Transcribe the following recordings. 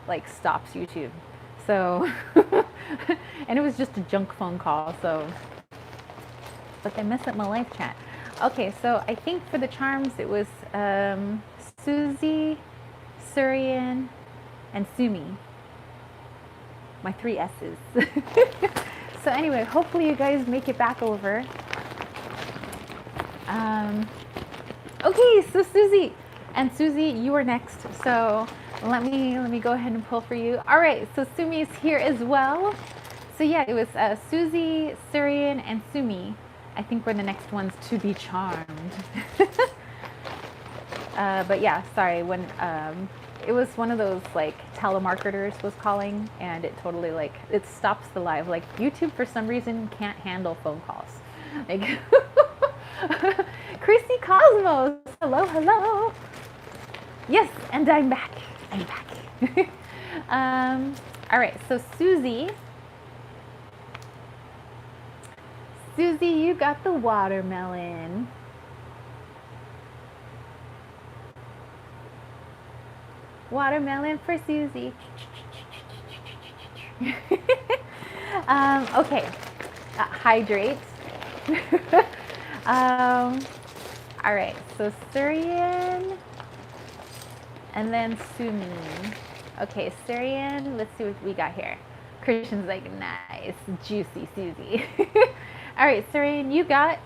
like stops YouTube. So, and it was just a junk phone call. So, but they messed up my live chat. Okay, so I think for the charms it was Susie, Surian, and Sumi. My 3 S's. So anyway, hopefully you guys make it back over. Okay, so Susie, and Susie, you are next. So let me go ahead and pull for you. All right, so Sumi is here as well. So yeah, it was Susie, Surian, and Sumi. I think we're the next ones to be charmed. But yeah, sorry, when it was one of those like telemarketers was calling, and it totally like it stops the live. Like YouTube for some reason can't handle phone calls. Like Chrissy Cosmos, hello, hello. Yes, and I'm back. I'm back. All right, so Susie, you got the watermelon. Watermelon for Susie. Okay, hydrate. All right, so Surian and then Sumi. Okay, Surian, let's see what we got here. Christian's like, nice, juicy Susie. All right, Surian, you got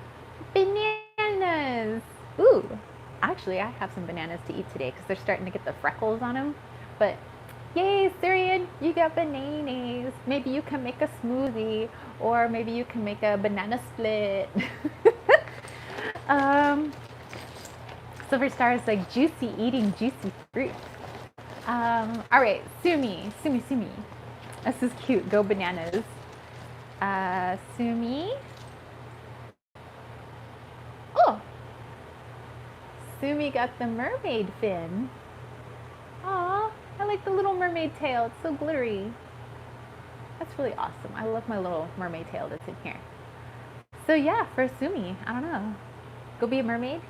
bananas. Ooh, actually, I have some bananas to eat today because they're starting to get the freckles on them. But yay, Surian, you got bananas. Maybe you can make a smoothie, or maybe you can make a banana split. Silver Star is like juicy, eating juicy fruit. All right, Sumi. This is cute. Go bananas. Sumi. Oh, Sumi got the mermaid fin. Aw, I like the little mermaid tail. It's so glittery. That's really awesome. I love my little mermaid tail that's in here. So yeah, for Sumi, I don't know. Go be a mermaid.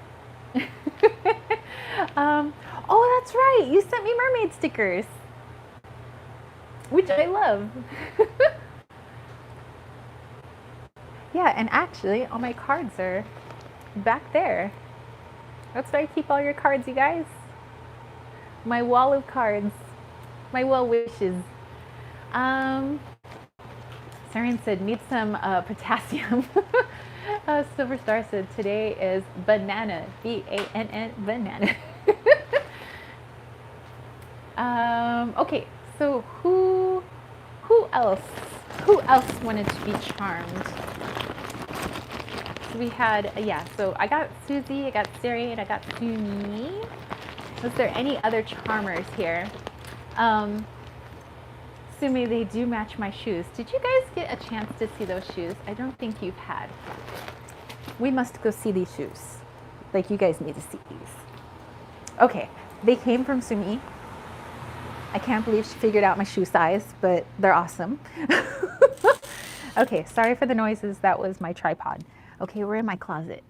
Oh, that's right. You sent me mermaid stickers, which I love. Yeah, and actually, all my cards are back there. That's where I keep all your cards, you guys. My wall of cards, my well wishes. Saren said, need some potassium. Silver Star said, today is banana, B-A-N-N, banana. Okay, so who else wanted to be charmed? So we had, yeah, so I got Susie, I got Sari, and I got Sumi. Was there any other charmers here? Sumi, they do match my shoes. Did you guys get a chance to see those shoes? I don't think you've had. We must go see these shoes. Like, you guys need to see these. Okay, they came from Sumi. I can't believe she figured out my shoe size, but they're awesome. Okay, sorry for the noises. That was my tripod. Okay, we're in my closet.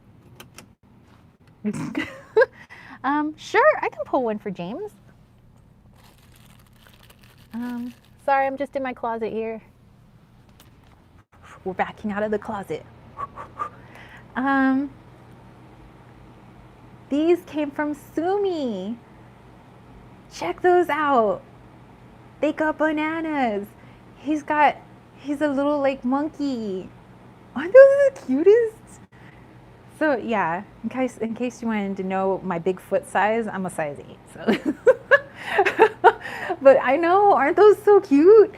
Sure, I can pull one for James. Sorry, I'm just in my closet here. We're backing out of the closet. These came from Sumi. Check those out. They got bananas. He's a little like monkey. Aren't those the cutest? So yeah, in case you wanted to know my big foot size, I'm a size 8. So but I know, aren't those so cute?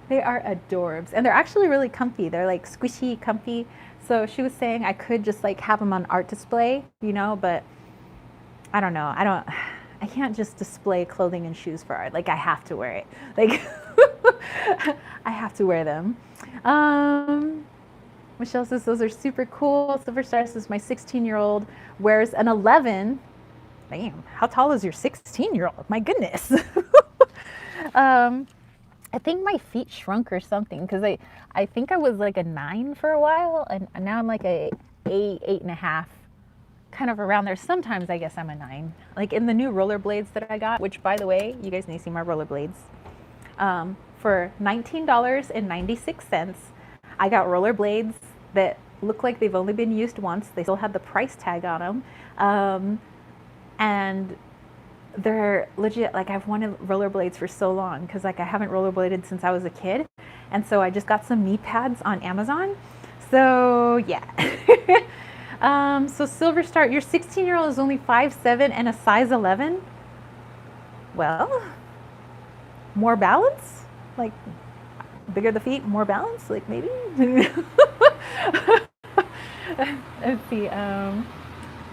They are adorbs, and they're actually really comfy. They're like squishy, comfy. So she was saying I could just like have them on art display, you know, but I don't know. I can't just display clothing and shoes for art. Like, I have to wear it. Like, I have to wear them. Michelle says those are super cool. Silver Star says my 16-year-old wears an 11. Damn, how tall is your 16-year-old? My goodness. I think my feet shrunk or something, because I think I was like a 9 for a while, and now I'm like a 8.5, kind of around there. Sometimes I guess I'm a 9. Like in the new rollerblades that I got, which by the way, you guys need to see my rollerblades. For $19.96, I got rollerblades that look like they've only been used once. They still have the price tag on them. And they're legit. Like I've wanted rollerblades for so long because like I haven't rollerbladed since I was a kid. And so I just got some knee pads on Amazon. So yeah. So Silver Star, your 16-year-old is only 5'7" and a size 11. Well, more balance? Like bigger the feet, more balance? Like maybe? Let's see.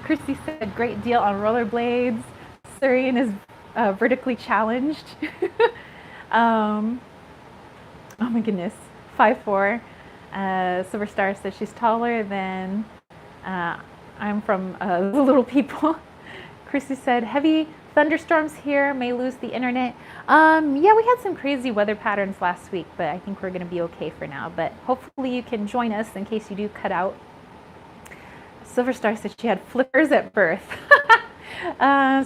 Christy said, great deal on rollerblades. Surian is vertically challenged. Oh my goodness. 5'4". Silver Star says she's taller than I'm from the little people. Chrissy said, heavy thunderstorms here, may lose the internet. Yeah, we had some crazy weather patterns last week, but I think we're going to be okay for now. But hopefully you can join us in case you do cut out. Silver Star said she had flippers at birth.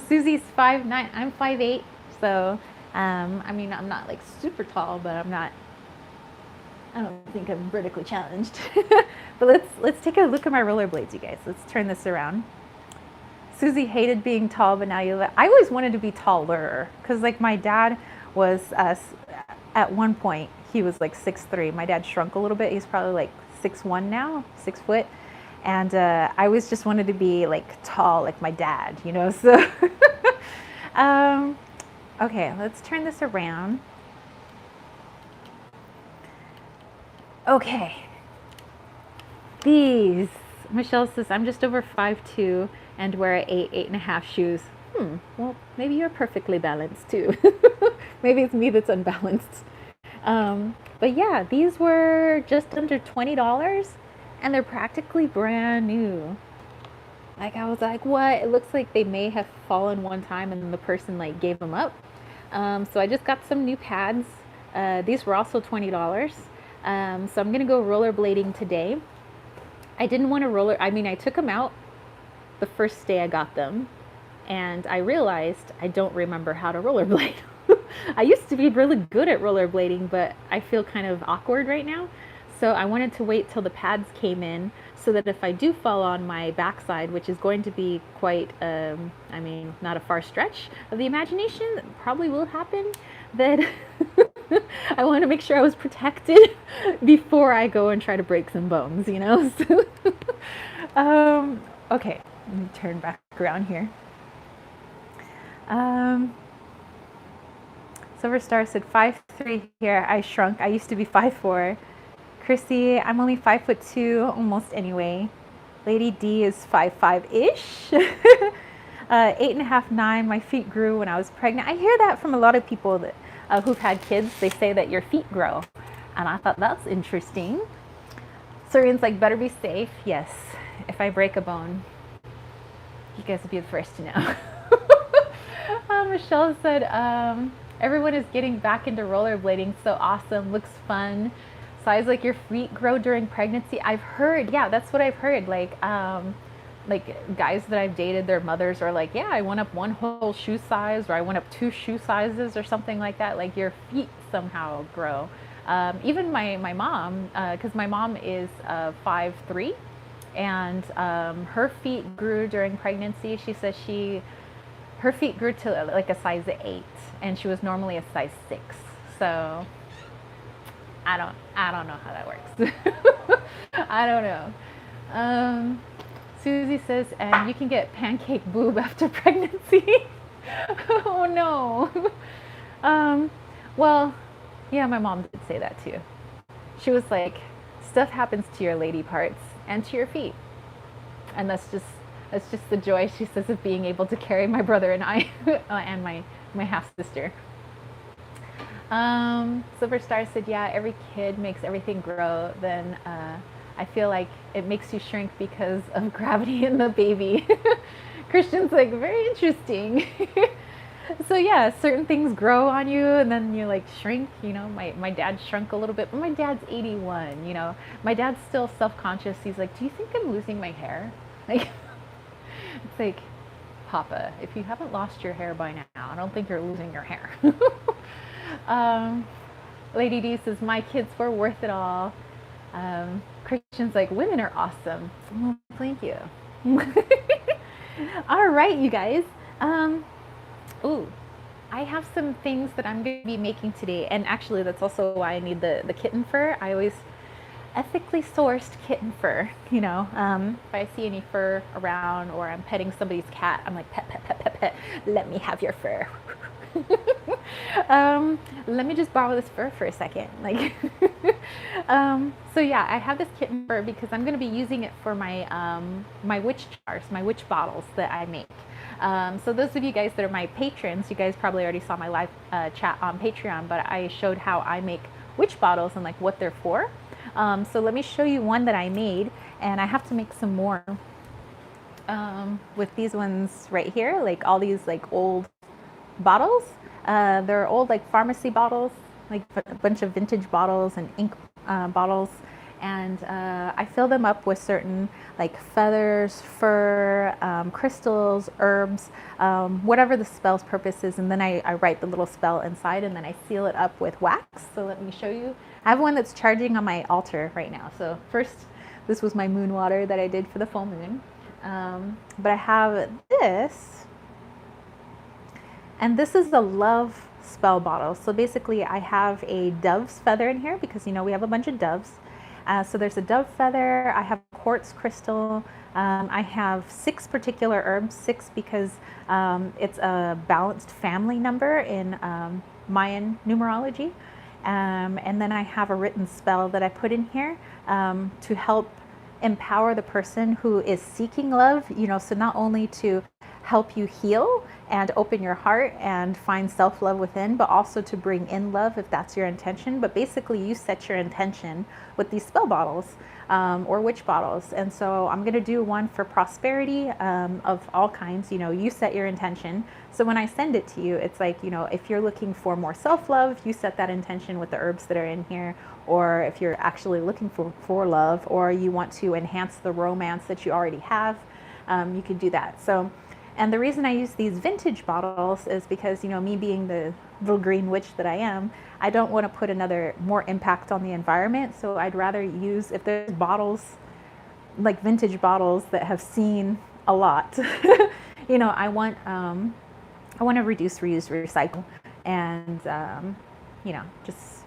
Susie's 5'9". I'm 5'8". So, I mean, I'm not like super tall, but I don't think I'm vertically challenged. But let's take a look at my rollerblades, you guys. Let's turn this around. Susie hated being tall, but now I always wanted to be taller because like my dad was at one point he was like 6'3". My dad shrunk a little bit. He's probably like 6'1" now, 6 foot. And I always just wanted to be like tall like my dad, you know. So okay, let's turn this around. Okay. These. Michelle says, I'm just over 5'2" and wear 8.5 shoes. Well, maybe you're perfectly balanced too. Maybe it's me that's unbalanced. But yeah, these were just under $20 and they're practically brand new. Like I was like, what? It looks like they may have fallen one time and the person like gave them up. So I just got some new pads. These were also $20. So I'm going to go rollerblading today. I didn't want to I took them out the first day I got them and I realized I don't remember how to rollerblade. I used to be really good at rollerblading, but I feel kind of awkward right now. So I wanted to wait till the pads came in so that if I do fall on my backside, which is going to be quite, not a far stretch of the imagination, that probably will happen, that I want to make sure I was protected before I go and try to break some bones, you know? So, okay, let me turn back around here. Silver Star said 5'3" here. I shrunk. I used to be 5'4". Chrissy, I'm only 5'2", almost anyway. Lady D is 5'5"-ish. 8.5, 9. My feet grew when I was pregnant. I hear that from a lot of people that who've had kids. They say that your feet grow, and I thought that's interesting. Surian's like, better be safe. Yes, if I break a bone, you guys will be the first to know. Michelle said, everyone is getting back into rollerblading. So awesome. Looks fun. Size like your feet grow during pregnancy. I've heard, yeah, that's what I've heard. Like guys that I've dated, their mothers are like, yeah, I went up 1 whole shoe size, or I went up 2 shoe sizes or something like that. Like your feet somehow grow. Even my mom, because my mom is 5'3", and her feet grew during pregnancy. She says her feet grew to like a size 8, and she was normally a size 6. So I don't know how that works. I don't know. Susie says, and you can get pancake boob after pregnancy. Oh no. Well, yeah, my mom did say that too. She was like, stuff happens to your lady parts and to your feet. And that's just the joy, she says, of being able to carry my brother and I and my half sister. Silver Star said, yeah, every kid makes everything grow. Then I feel like it makes you shrink because of gravity in the baby. Christian's like, very interesting. So yeah, certain things grow on you and then you like shrink, you know. My dad shrunk a little bit, but my dad's 81, you know. My dad's still self-conscious. He's like, do you think I'm losing my hair? Like, It's like, Papa, if you haven't lost your hair by now, I don't think you're losing your hair. Lady D says, my kids were worth it all. Christian's like, women are awesome. Well, thank you. All right, you guys. Ooh, I have some things that I'm going to be making today. And actually, that's also why I need the kitten fur. I always ethically sourced kitten fur. You know, if I see any fur around or I'm petting somebody's cat, I'm like, pet, pet, pet, pet, pet. Let me have your fur. Let me just borrow this fur for a second. Like, so yeah, I have this kitten fur because I'm going to be using it for my my witch jars, my witch bottles that I make. So those of you guys that are my patrons, you guys probably already saw my live chat on Patreon, but I showed how I make witch bottles and like what they're for. So let me show you one that I made, and I have to make some more with these ones right here, like all these like old bottles. They're old like pharmacy bottles, like a bunch of vintage bottles and ink bottles, and I fill them up with certain like feathers, fur, crystals, herbs, whatever the spell's purpose is, and then I write the little spell inside, and then I seal it up with wax. So let me show you. I have one that's charging on my altar right now. So first, this was my moon water that I did for the full moon, but I have this. And this is the love spell bottle. So basically I have a dove's feather in here because, you know, we have a bunch of doves. So there's a dove feather, I have quartz crystal, I have 6 particular herbs, 6 because it's a balanced family number in Mayan numerology. And then I have a written spell that I put in here to help empower the person who is seeking love, you know, so not only to help you heal and open your heart and find self-love within, but also to bring in love if that's your intention. But basically you set your intention with these spell bottles or witch bottles. And so I'm going to do one for prosperity of all kinds. You know, you set your intention. So when I send it to you, it's like, you know, if you're looking for more self-love, you set that intention with the herbs that are in here. Or if you're actually looking for love, or you want to enhance the romance that you already have, you can do that. So, and the reason I use these vintage bottles is because, you know, me being the little green witch that I am, I don't want to put another more impact on the environment. So I'd rather use, if there's bottles, like vintage bottles that have seen a lot, you know, I want to reduce, reuse, recycle, and, you know, just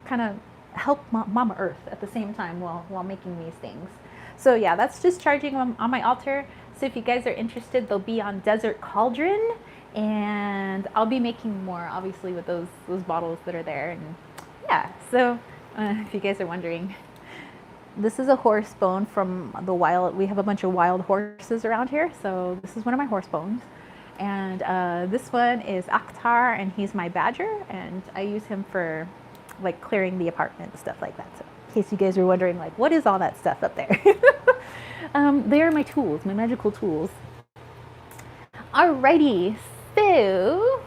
kind of help Mama Earth at the same time while making these things. So yeah, that's just charging them on my altar. So if you guys are interested, they'll be on Desert Cauldron, and I'll be making more, obviously, with those bottles that are there. And yeah, so if you guys are wondering, this is a horse bone from the wild. We have a bunch of wild horses around here, so this is one of my horse bones. And this one is Akhtar, and he's my badger, and I use him for like clearing the apartment and stuff like that. So in case you guys were wondering, like, what is all that stuff up there? They are my tools, my magical tools. Alrighty, so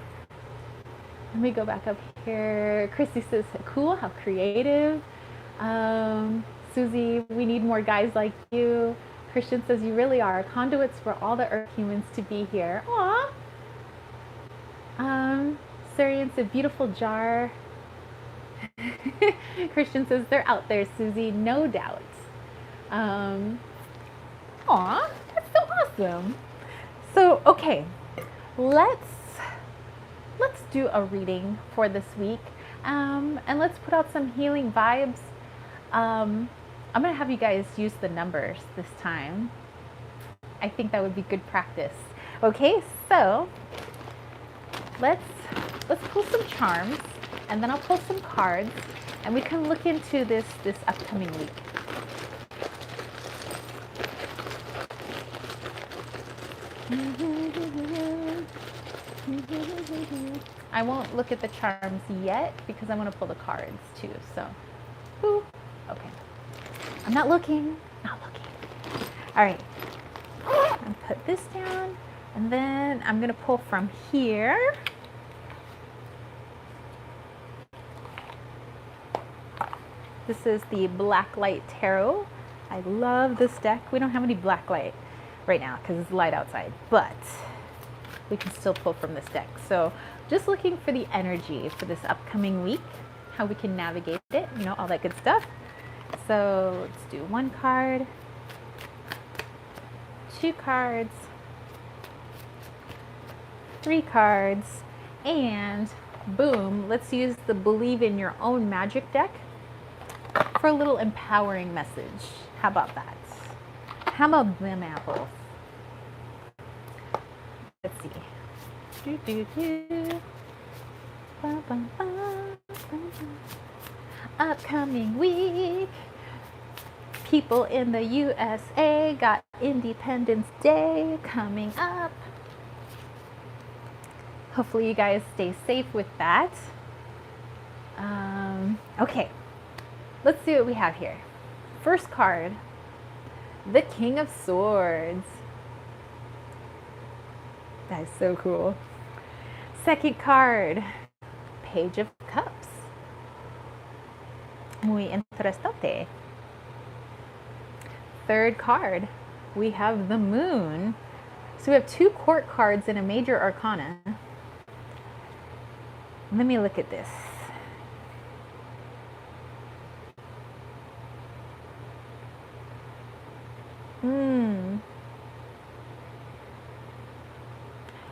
let me go back up here. Christy says, cool, how creative. Susie, we need more guys like you. Christian says, you really are conduits for all the Earth humans to be here. Aw. Surian said, beautiful jar. Christian says, they're out there, Susie, no doubt. Aw, that's so awesome. So, okay, let's do a reading for this week, and let's put out some healing vibes. I'm gonna have you guys use the numbers this time. I think that would be good practice. Okay, so let's pull some charms, and then I'll pull some cards, and we can look into this upcoming week. I won't look at the charms yet because I want to pull the cards too. So, ooh, okay. I'm not looking. All right. I'm put this down, and then I'm gonna pull from here. This is the Blacklight Tarot. I love this deck. We don't have any Blacklight right now because it's light outside, but we can still pull from this deck. So just looking for the energy for this upcoming week, how we can navigate it, you know, all that good stuff. So let's do 1 card, 2 cards, 3 cards, and boom, let's use the Believe in Your Own Magic deck for a little empowering message. How about that? How about them apples? Let's see. Do, do, do. Ba, ba, ba, ba, ba. Upcoming week. People in the USA got Independence Day coming up. Hopefully you guys stay safe with that. Okay, let's see what we have here. First card, the King of Swords. That is so cool. Second card, Page of Cups. Muy interesante. Third card, we have the Moon. So we have 2 court cards and a major arcana. Let me look at this.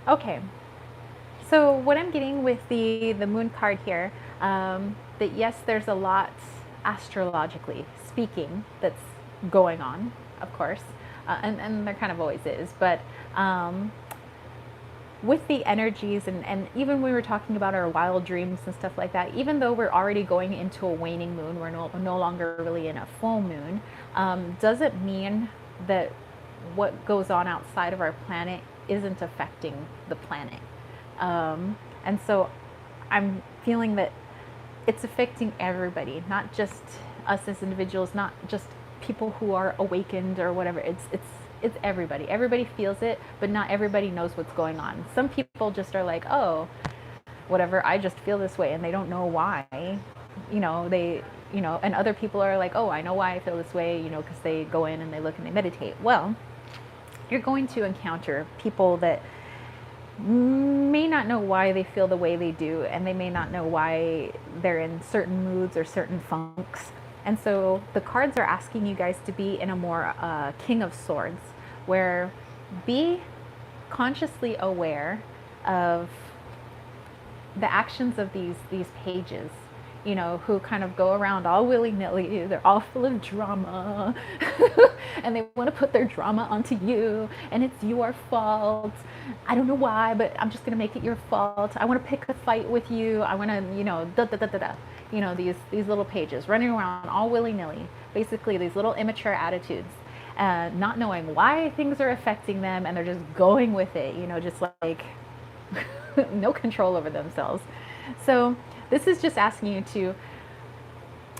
Okay, so what I'm getting with the Moon card here, that yes, there's a lot astrologically speaking that's going on, of course, and there kind of always is, but with the energies and even when we were talking about our wild dreams and stuff like that, even though we're already going into a waning moon, we're no longer really in a full moon, doesn't mean that what goes on outside of our planet isn't affecting the planet. And so I'm feeling that it's affecting everybody, not just us as individuals, not just people who are awakened or whatever. It's everybody. Everybody feels it, but not everybody knows what's going on. Some people just are like, oh, whatever, I just feel this way, and they don't know why. You know, and other people are like, oh, I know why I feel this way, you know, because they go in and they look and they meditate. Well, you're going to encounter people that may not know why they feel the way they do, and they may not know why they're in certain moods or certain funks. And so the cards are asking you guys to be in a more King of Swords, where be consciously aware of the actions of these pages, you know, who kind of go around all willy-nilly. They're all full of drama and they want to put their drama onto you, and it's your fault. I don't know why, but I'm just going to make it your fault. I want to pick a fight with you. I want to, you know, da da da da da. You know, these little pages running around all willy-nilly, basically these little immature attitudes, not knowing why things are affecting them, and they're just going with it, you know, just like no control over themselves. So this is just asking you to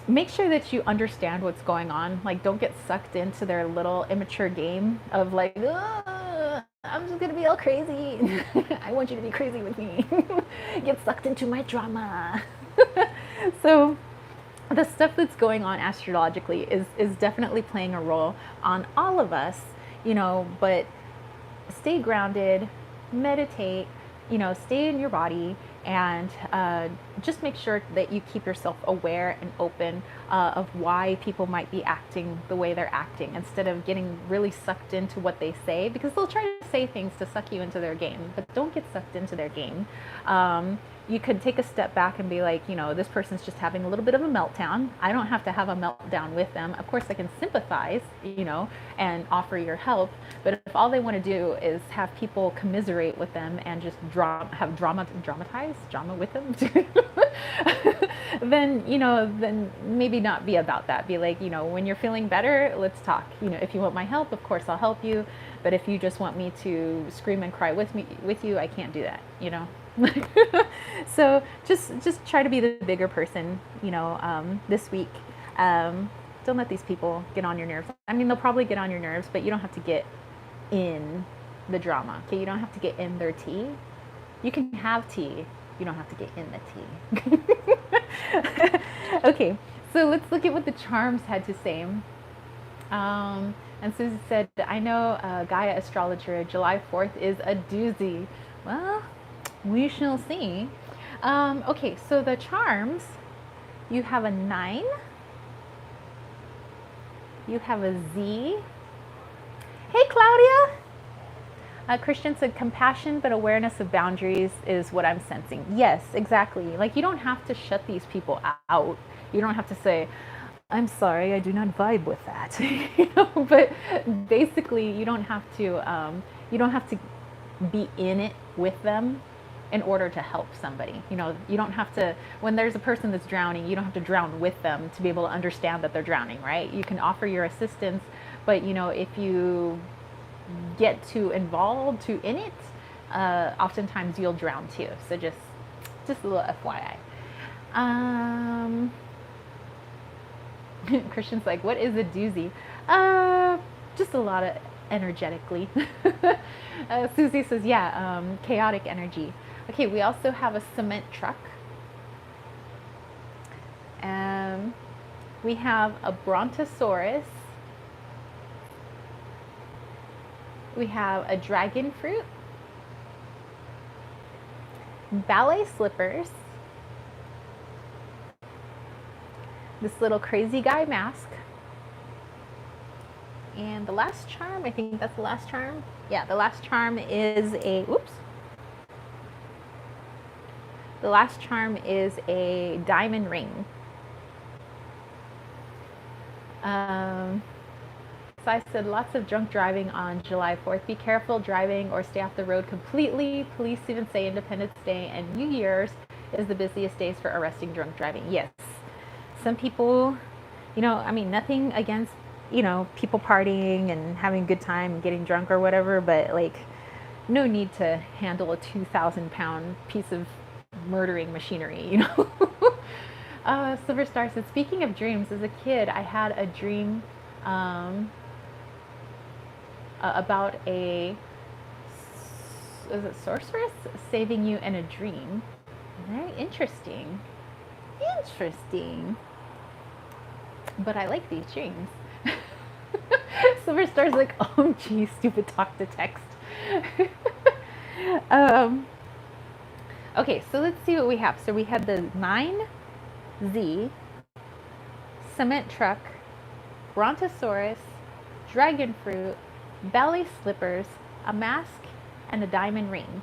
make sure that you understand what's going on. Like, don't get sucked into their little immature game of like, I'm just gonna be all crazy. I want you to be crazy with me. Get sucked into my drama. So the stuff that's going on astrologically is definitely playing a role on all of us, you know, but stay grounded, meditate, you know, stay in your body, and just make sure that you keep yourself aware and open of why people might be acting the way they're acting, instead of getting really sucked into what they say, because they'll try to say things to suck you into their game, but don't get sucked into their game. You could take a step back and be like, you know, this person's just having a little bit of a meltdown. I don't have to have a meltdown with them. Of course, I can sympathize, you know, and offer your help. But if all they want to do is have people commiserate with them and just dramatize drama with them, then, you know, then maybe not be about that. Be like, you know, when you're feeling better, let's talk. You know, if you want my help, of course I'll help you. But if you just want me to scream and cry with you, I can't do that, you know. So just try to be the bigger person, you know, this week. Don't let these people get on your nerves. I mean, they'll probably get on your nerves, but you don't have to get in the drama. Okay, you don't have to get in their tea. You can have tea. You don't have to get in the tea. Okay, so let's look at what the charms had to say. And Susie said, I know Gaia astrologer, July 4th is a doozy. Well, we shall see. Okay, so the charms, you have a 9, you have a Z. Hey, Claudia! Christian said, compassion, but awareness of boundaries is what I'm sensing. Yes, exactly. Like, you don't have to shut these people out. You don't have to say, I'm sorry, I do not vibe with that. You know, but basically, you don't have to be in it with them in order to help somebody. You know, you don't have to, when there's a person that's drowning, you don't have to drown with them to be able to understand that they're drowning, right? You can offer your assistance, but you know, if you get too involved, too in it, oftentimes you'll drown too. So just a little FYI. Christian's like, what is a doozy? Just a lot of energetically. Susie says, yeah, chaotic energy. Okay, we also have a cement truck. We have a brontosaurus. We have a dragon fruit, ballet slippers, this little crazy guy mask, and the last charm, I think that's the last charm. Yeah, the last charm is a, oops. The last charm is a diamond ring. So I said lots of drunk driving on July 4th. Be careful driving or stay off the road completely. Police even say Independence Day and New Year's is the busiest days for arresting drunk driving. Yes. Some people, you know, I mean, nothing against, you know, people partying and having a good time and getting drunk or whatever, but like, no need to handle a 2,000-pound piece of murdering machinery, you know. Silver Star said, speaking of dreams, as a kid, I had a dream about is it sorceress saving you in a dream. Very interesting. Interesting. But I like these dreams. Silver Star's like, oh gee, stupid talk to text. Okay, so let's see what we have. So we had the 9Z, cement truck, brontosaurus, dragon fruit, ballet slippers, a mask, and a diamond ring.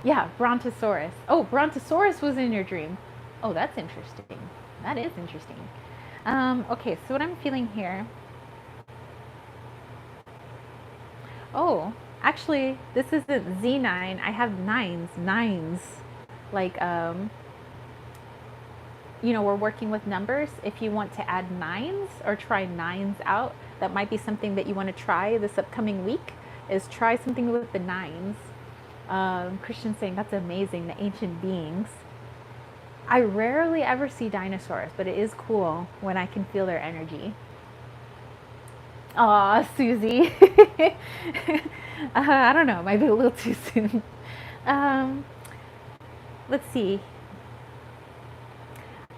Yeah, brontosaurus. Oh, brontosaurus was in your dream. Oh, that's interesting. That is interesting. Okay, so what I'm feeling here. Oh, actually, this isn't Z9. I have nines. Like, you know, we're working with numbers. If you want to add 9s or try 9s out, that might be something that you want to try this upcoming week, is try something with the 9s. Christian's saying, that's amazing, the ancient beings. I rarely ever see dinosaurs, but it is cool when I can feel their energy. Aw, Susie. I don't know, might be a little too soon. Let's see.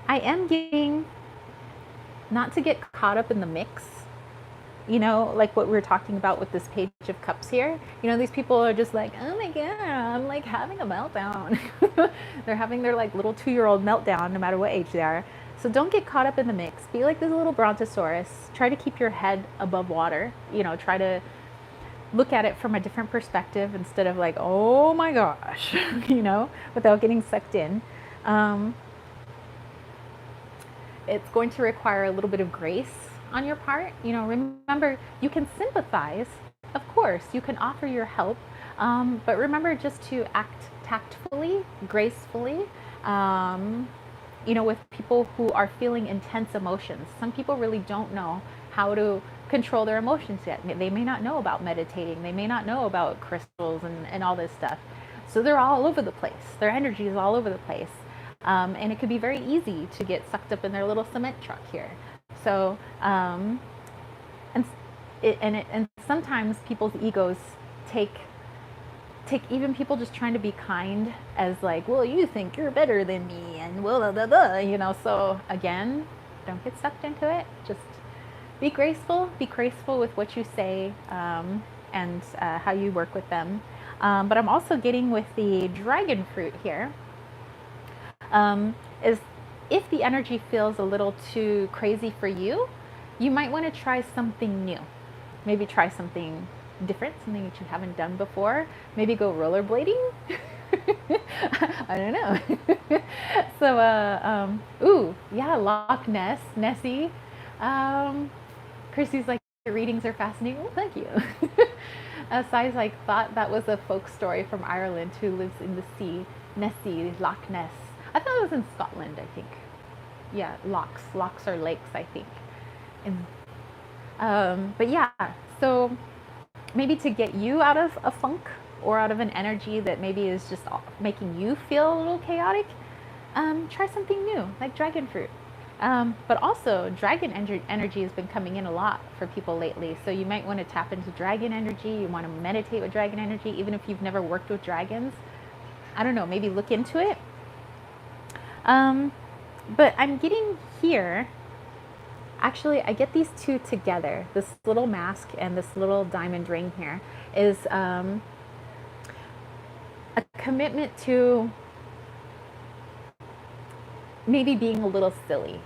I am getting, not to get caught up in the mix, you know, like what we were talking about with this page of cups here. You know, these people are just like, oh my God, I'm like having a meltdown. They're having their like little 2-year-old meltdown no matter what age they are. So don't get caught up in the mix. Be like this little brontosaurus. Try to keep your head above water. You know, try to look at it from a different perspective instead of like, oh my gosh, you know, without getting sucked in. It's going to require a little bit of grace on your part. You know, remember, you can sympathize, of course, you can offer your help, but remember just to act tactfully, gracefully, you know, with people who are feeling intense emotions. Some people really don't know how to control their emotions yet. They may not know about meditating. They may not know about crystals and all this stuff. So they're all over the place. Their energy is all over the place. And it could be very easy to get sucked up in their little cement truck here. So, and sometimes people's egos take even people just trying to be kind as like, well, you think you're better than me, and well, blah, blah, blah, you know. So again, Don't get sucked into it. Just be graceful. Be graceful with what you say, and how you work with them. But I'm also getting with the dragon fruit here, is if the energy feels a little too crazy for you, you might want to try something new. Maybe try something different, something that you haven't done before. Maybe go rollerblading. I don't know. So, ooh, yeah, Loch Ness, Nessie. Chrissy's like, your readings are fascinating. Well, thank you. Sai's like, thought that was a folk story from Ireland who lives in the sea. Nessie, Loch Ness. I thought it was in Scotland, I think. Yeah, lochs. Lochs are lakes, I think. But yeah, so maybe to get you out of a funk or out of an energy that maybe is just making you feel a little chaotic, try something new, like dragon fruit. But also, dragon energy has been coming in a lot for people lately. So you might want to tap into dragon energy. You want to meditate with dragon energy, even if you've never worked with dragons. I don't know, maybe look into it. But I'm getting here, actually, I get these two together. This little mask and this little diamond ring here is a commitment to maybe being a little silly.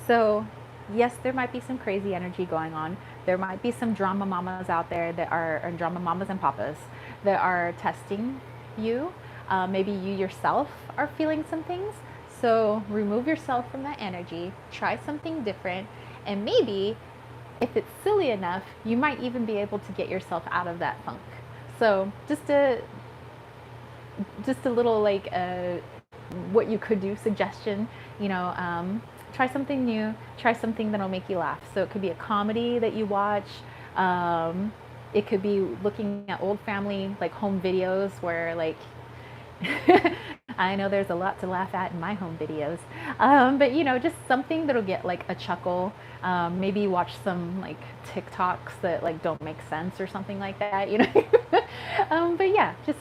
So yes, there might be some crazy energy going on. There might be some drama mamas out there that are, or drama mamas and papas, that are testing you. Maybe you yourself are feeling some things. So remove yourself from that energy, try something different, and maybe if it's silly enough, you might even be able to get yourself out of that funk. So just a little like what you could do suggestion, try something new, try something that'll make you laugh. So it could be a comedy that you watch. It could be looking at old family like home videos where like I know there's a lot to laugh at in my home videos, but just something that'll get like a chuckle. Maybe watch some like TikToks that like don't make sense or something like that, but yeah, just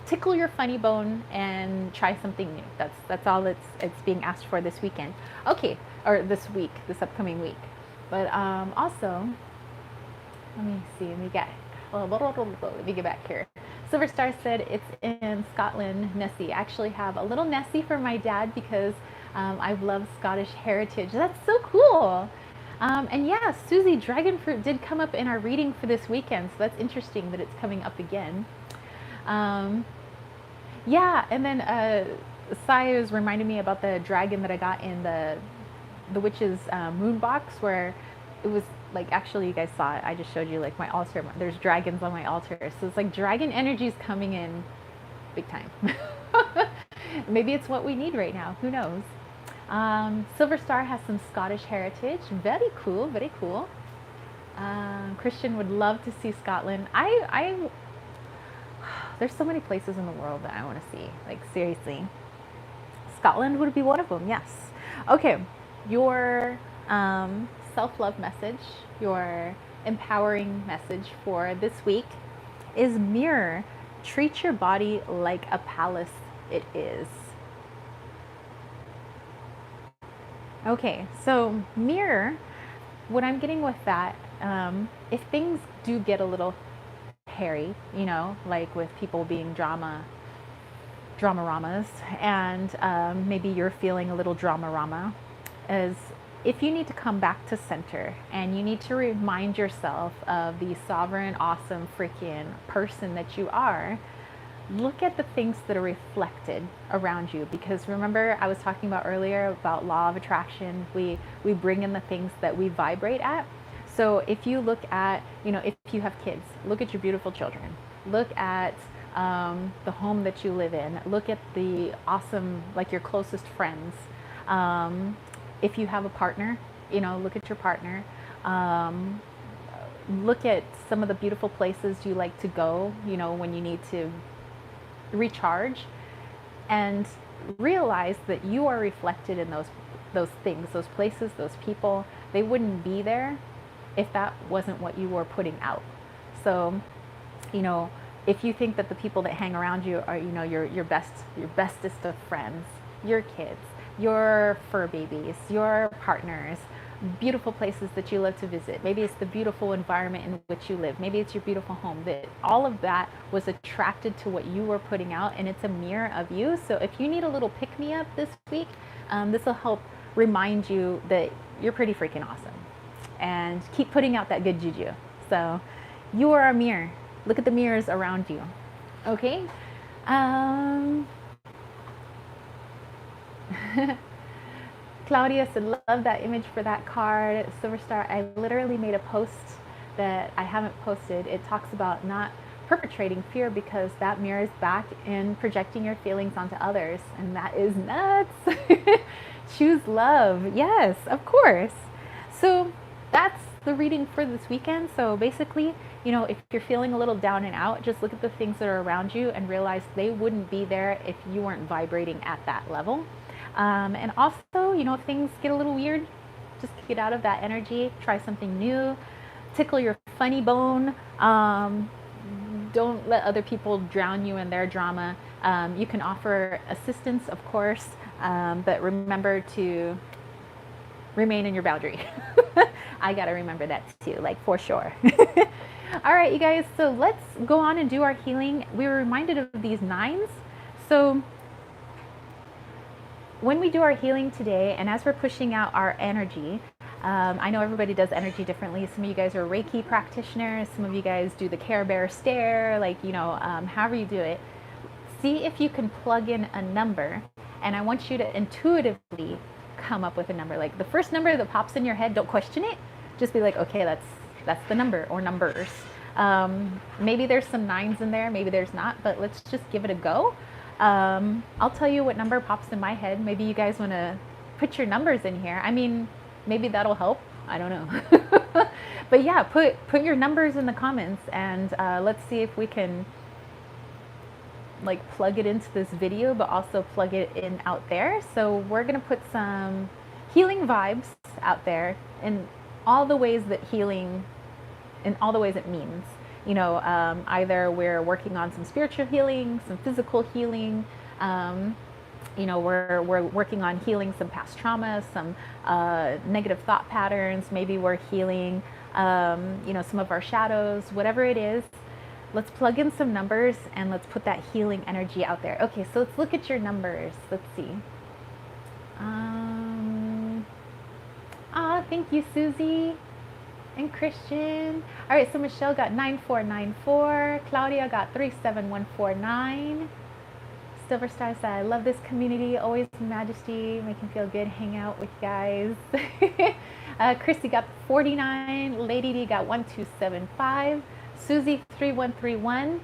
tickle your funny bone and try something new. That's all it's being asked for this weekend. Okay, or this upcoming week. But also, let me see. Let me get back here. Silver Star said it's in Scotland, Nessie. I actually have a little Nessie for my dad because I love Scottish heritage. That's so cool. And yeah, Susie, dragon fruit did come up in our reading for this weekend, so that's interesting that it's coming up again. Yeah, and then Sai was reminding me about the dragon that I got in the witch's moon box, where it was like, actually you guys saw it, I just showed you like my altar, there's dragons on my altar, so it's like dragon energy is coming in big time. Maybe it's what we need right now, who knows. Silver Star has some Scottish heritage, very cool, very cool. Christian would love to see Scotland. There's so many places in the world that I want to see, like seriously. Scotland would be one of them, yes. Okay, your self-love message, your empowering message for this week is mirror. Treat your body like a palace it is. Okay, so mirror, what I'm getting with that, if things do get a little hairy, like with people being drama-ramas, and maybe you're feeling a little drama-rama, is if you need to come back to center and you need to remind yourself of the sovereign, awesome, freaking person that you are, look at the things that are reflected around you. Because remember, I was talking about earlier about law of attraction. We bring in the things that we vibrate at. So if you look at, if you have kids, look at your beautiful children. Look at the home that you live in. Look at the awesome, like your closest friends. If you have a partner, look at your partner. Look at some of the beautiful places you like to go, when you need to recharge, and realize that you are reflected in those things, those places, those people. They wouldn't be there if that wasn't what you were putting out. So, if you think that the people that hang around you are, your bestest of friends, your kids, your fur babies, your partners, beautiful places that you love to visit. Maybe it's the beautiful environment in which you live. Maybe it's your beautiful home. That all of that was attracted to what you were putting out, and it's a mirror of you. So if you need a little pick me up this week, this will help remind you that you're pretty freaking awesome. And keep putting out that good juju. So you are a mirror. Look at the mirrors around you. Okay? Claudia said, love that image for that card. Silver Star, I literally made a post that I haven't posted. It talks about not perpetrating fear because that mirrors back in projecting your feelings onto others. And that is nuts. Choose love. Yes, of course. So that's the reading for this weekend. So basically, you know, if you're feeling a little down and out, just look at the things that are around you and realize they wouldn't be there if you weren't vibrating at that level. And also, you know, if things get a little weird, just get out of that energy, try something new, tickle your funny bone. Don't let other people drown you in their drama. You can offer assistance, of course, but remember to remain in your boundary. I got to remember that too, like for sure. All right, you guys, so let's go on and do our healing. We were reminded of these 9s. So when we do our healing today, and as we're pushing out our energy, I know everybody does energy differently. Some of you guys are Reiki practitioners. Some of you guys do the Care Bear stare, like, you know, however you do it. See if you can plug in a number, and I want you to intuitively come up with a number. Like the first number that pops in your head, don't question it. Just be like, okay, that's the number or numbers. Maybe there's some 9s in there, maybe there's not, but let's just give it a go. I'll tell you what number pops in my head. Maybe you guys want to put your numbers in here. I mean, maybe that'll help. I don't know. But yeah, put your numbers in the comments, and let's see if we can like plug it into this video, but also plug it in out there. So we're gonna put some healing vibes out there in all the ways that healing, in all the ways it means. You know, either we're working on some spiritual healing, some physical healing. You know, we're working on healing some past trauma, some negative thought patterns. Maybe we're healing, you know, some of our shadows, whatever it is. Let's plug in some numbers and let's put that healing energy out there. Okay, so let's look at your numbers. Let's see. Thank you, Susie and Christian. All right, so Michelle got 9494. Claudia got 37149. Silver Star said, I love this community. Always majesty. Make him feel good. Hang out with you guys. Chrissy got 49. Lady D got 1275. Susie 3131.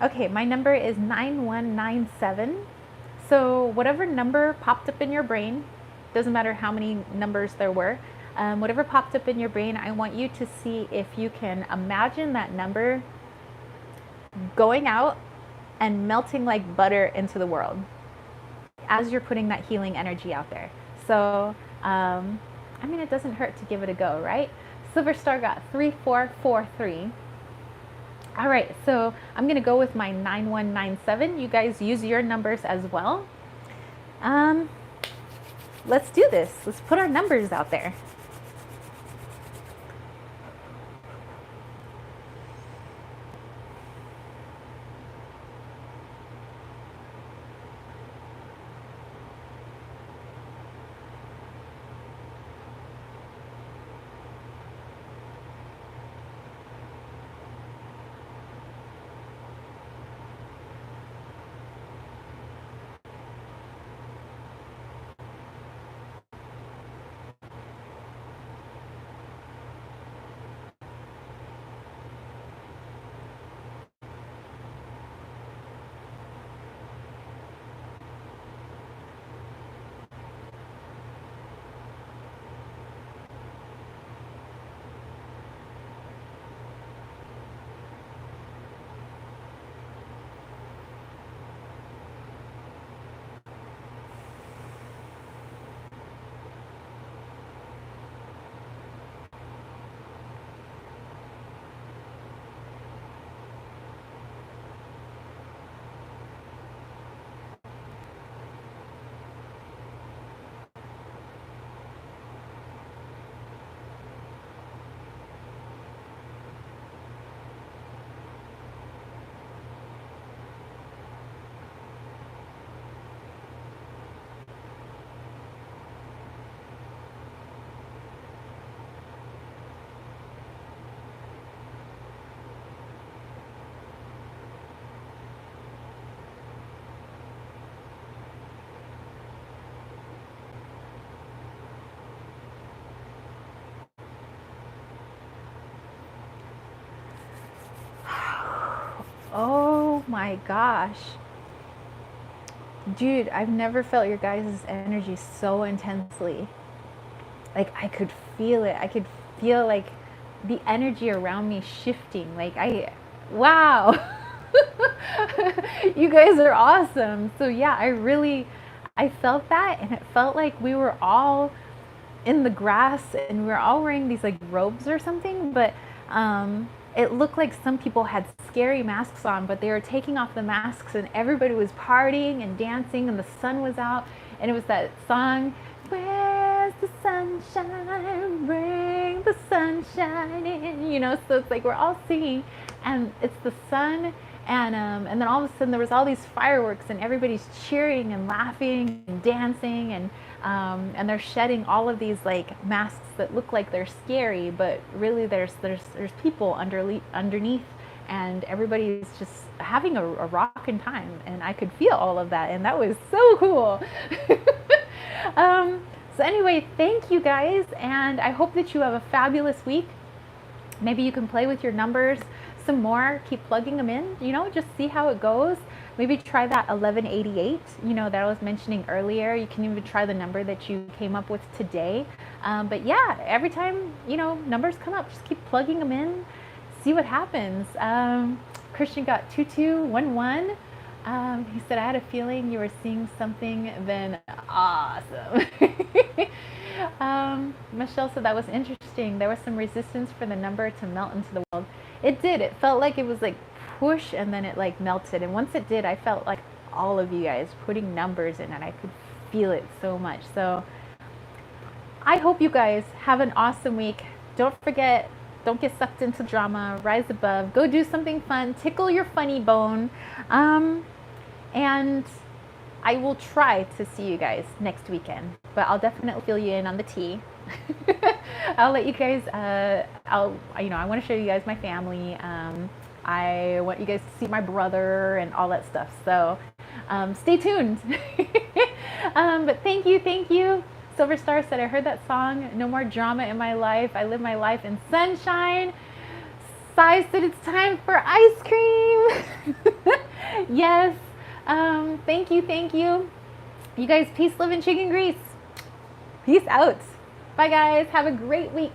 Okay, my number is 9197. So whatever number popped up in your brain, doesn't matter how many numbers there were, whatever popped up in your brain, I want you to see if you can imagine that number going out and melting like butter into the world as you're putting that healing energy out there. So, I mean, it doesn't hurt to give it a go, right? Silver Star got 3443. All right, so I'm going to go with my 9197. You guys use your numbers as well. Let's do this. Let's put our numbers out there. my gosh. Dude, I've never felt your guys' energy so intensely. Like, I could feel it. I could feel like the energy around me shifting. Like, wow. You guys are awesome. So yeah, I felt that, and it felt like we were all in the grass and we were all wearing these like robes or something, but it looked like some people had scary masks on, but they were taking off the masks and everybody was partying and dancing and the sun was out, and it was that song, where's the sunshine, bring the sunshine in, you know. So it's like we're all singing and it's the sun, and then all of a sudden there was all these fireworks and everybody's cheering and laughing and dancing, and they're shedding all of these like masks that look like they're scary, but really there's people underneath, and everybody's just having a rockin' time, and I could feel all of that, and that was so cool. So anyway, thank you guys, and I hope that you have a fabulous week. Maybe you can play with your numbers some more, keep plugging them in, you know, just see how it goes. Maybe try that 1188, you know, that I was mentioning earlier. You can even try the number that you came up with today. But yeah, every time, you know, numbers come up, just keep plugging them in, see what happens. Christian got 2211. He said, I had a feeling you were seeing something, then awesome. Michelle said that was interesting. There was some resistance for the number to melt into the world. It did. It felt like it was like push and then it like melted. And once it did, I felt like all of you guys putting numbers in and I could feel it so much. So I hope you guys have an awesome week. Don't forget, don't get sucked into drama, rise above, go do something fun, tickle your funny bone. And I will try to see you guys next weekend, but I'll definitely fill you in on the tea. I'll let you guys, I want to show you guys my family. I want you guys to see my brother and all that stuff. So stay tuned. But thank you. Silver Star said, I heard that song, no more drama in my life. I live my life in sunshine. Sai said it's time for ice cream. Yes. Thank you. You guys, peace, love, and chicken grease. Peace out. Bye guys. Have a great week.